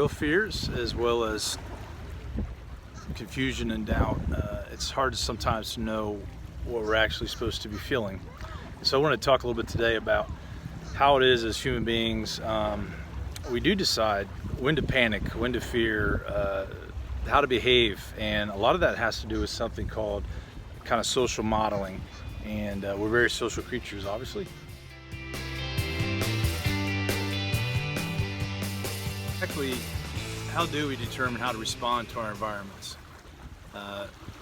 real fears as well as confusion and doubt. It's hard sometimes to know what we're actually supposed to be feeling. So I want to talk a little bit today about how it is as human beings. We do decide when to panic, when to fear, how to behave, and a lot of that has to do with something called kind of social modeling, and we're very social creatures, obviously. Exactly, how do we determine how to respond to our environments?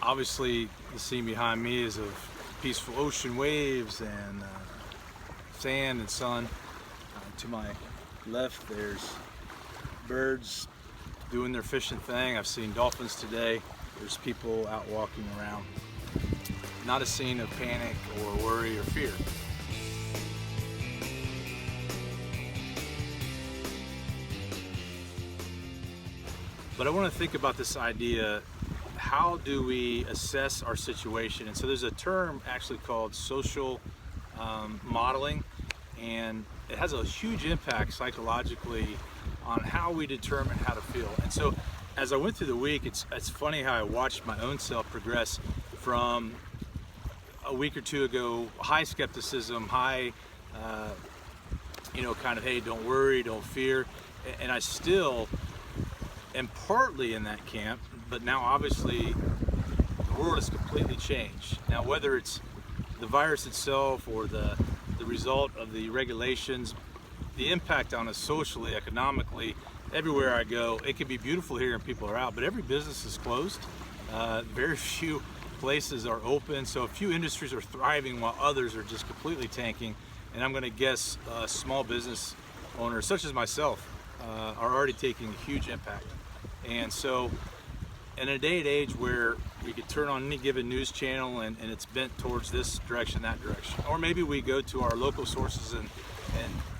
Obviously, the scene behind me is of peaceful ocean waves and sand and sun. To my left, there's birds doing their fishing thing. I've seen dolphins today. There's people out walking around. Not a scene of panic or worry or fear. But I want to think about this idea, how do we assess our situation? And so there's a term actually called social modeling, and it has a huge impact psychologically on how we determine how to feel. And so as I went through the week, it's funny how I watched my own self progress from a week or two ago, high skepticism, high, kind of, hey, don't worry, don't fear. And I still am partly in that camp, but now obviously the world has completely changed. Now, whether it's the virus itself or the result of the regulations, the impact on us socially, economically, everywhere I go, it can be beautiful here and people are out, but every business is closed. Very few places are open, so a few industries are thriving while others are just completely tanking. And I'm going to guess small business owners, such as myself, are already taking a huge impact. And so in a day and age where we could turn on any given news channel and it's bent towards this direction, that direction, or maybe we go to our local sources and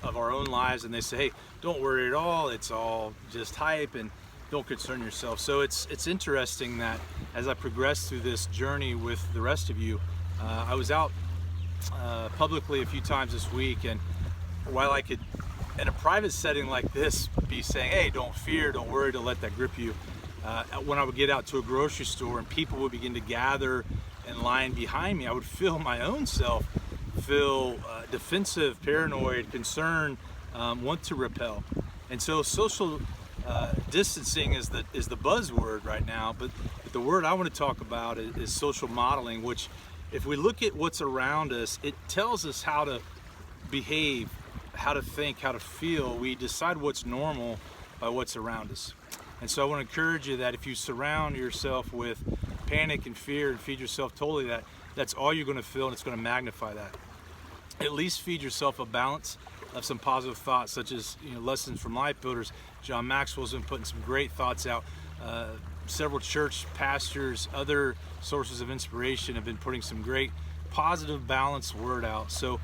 of our own lives and they say, hey, don't worry at all, it's all just hype and don't concern yourself. So it's interesting that as I progress through this journey with the rest of you, I was out publicly a few times this week, and while I could in a private setting like this be saying, hey, don't fear, don't worry, don't let that grip you, when I would get out to a grocery store and people would begin to gather in line behind me, I would feel my own self feel defensive, paranoid, concerned, want to repel. And so social distancing is the buzzword right now, but the word I want to talk about is social modeling, which if we look at what's around us, it tells us how to behave, how to think, how to feel. We decide what's normal by what's around us. And so I want to encourage you that if you surround yourself with panic and fear and feed yourself totally that's all you're going to feel, and it's going to magnify that. At least feed yourself a balance of some positive thoughts, such as lessons from Life Builders. John Maxwell's been putting some great thoughts out. Several church pastors, other sources of inspiration have been putting some great positive, balanced word out. So,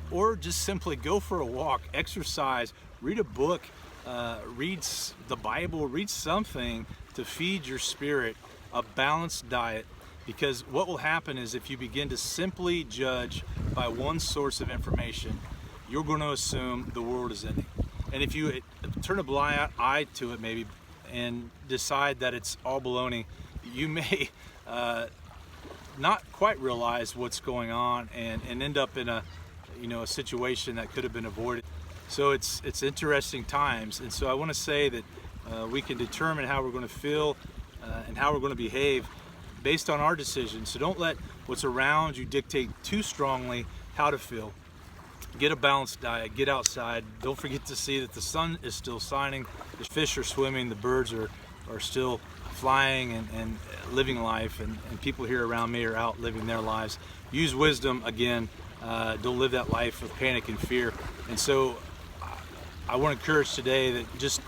or just simply go for a walk, exercise, read a book, read the Bible, read something to feed your spirit a balanced diet. Because what will happen is if you begin to simply judge by one source of information, you're going to assume the world is ending. And if you turn a blind eye to it maybe and decide that it's all baloney, you may not quite realize what's going on and end up in a situation that could have been avoided. So it's interesting times, and so I want to say that we can determine how we're going to feel and how we're going to behave based on our decisions. So don't let what's around you dictate too strongly how to feel. Get a balanced diet, get outside. Don't forget to see that the sun is still shining, the fish are swimming, the birds are still flying and living life, and people here around me are out living their lives. Use wisdom again. Don't live that life of panic and fear. And so I want to encourage today that just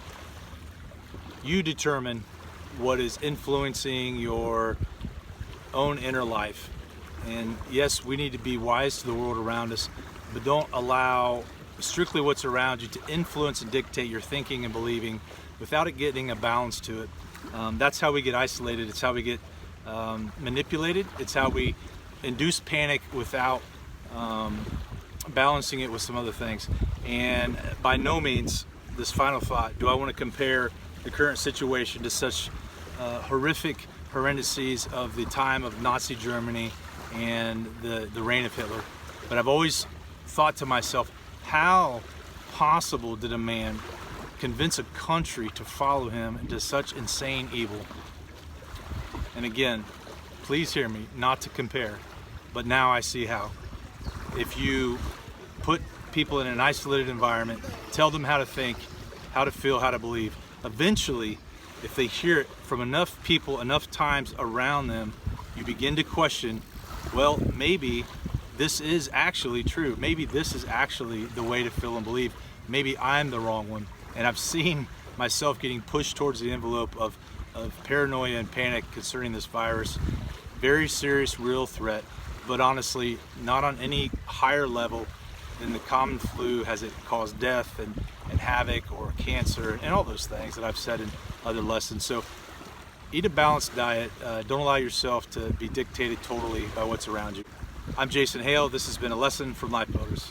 you determine what is influencing your own inner life. And yes, we need to be wise to the world around us, but don't allow strictly what's around you to influence and dictate your thinking and believing without it getting a balance to it. That's how we get isolated. It's how we get manipulated. It's how we induce panic without balancing it with some other things. And by no means, this final thought, do I want to compare the current situation to such horrific horrendices of the time of Nazi Germany and the reign of Hitler. But I've always thought to myself, how possible did a man convince a country to follow him into such insane evil? And again, please hear me, not to compare, but now I see how. If you put people in an isolated environment, tell them how to think, how to feel, how to believe, eventually, if they hear it from enough people, enough times around them, you begin to question, well, maybe this is actually true. Maybe this is actually the way to feel and believe. Maybe I'm the wrong one. And I've seen myself getting pushed towards the envelope of paranoia and panic concerning this virus. Very serious, real threat, but honestly, not on any higher level than the common flu has it caused death and havoc or cancer and all those things that I've said in other lessons. So eat a balanced diet. Don't allow yourself to be dictated totally by what's around you. I'm Jason Hale. This has been a lesson from Life Builders.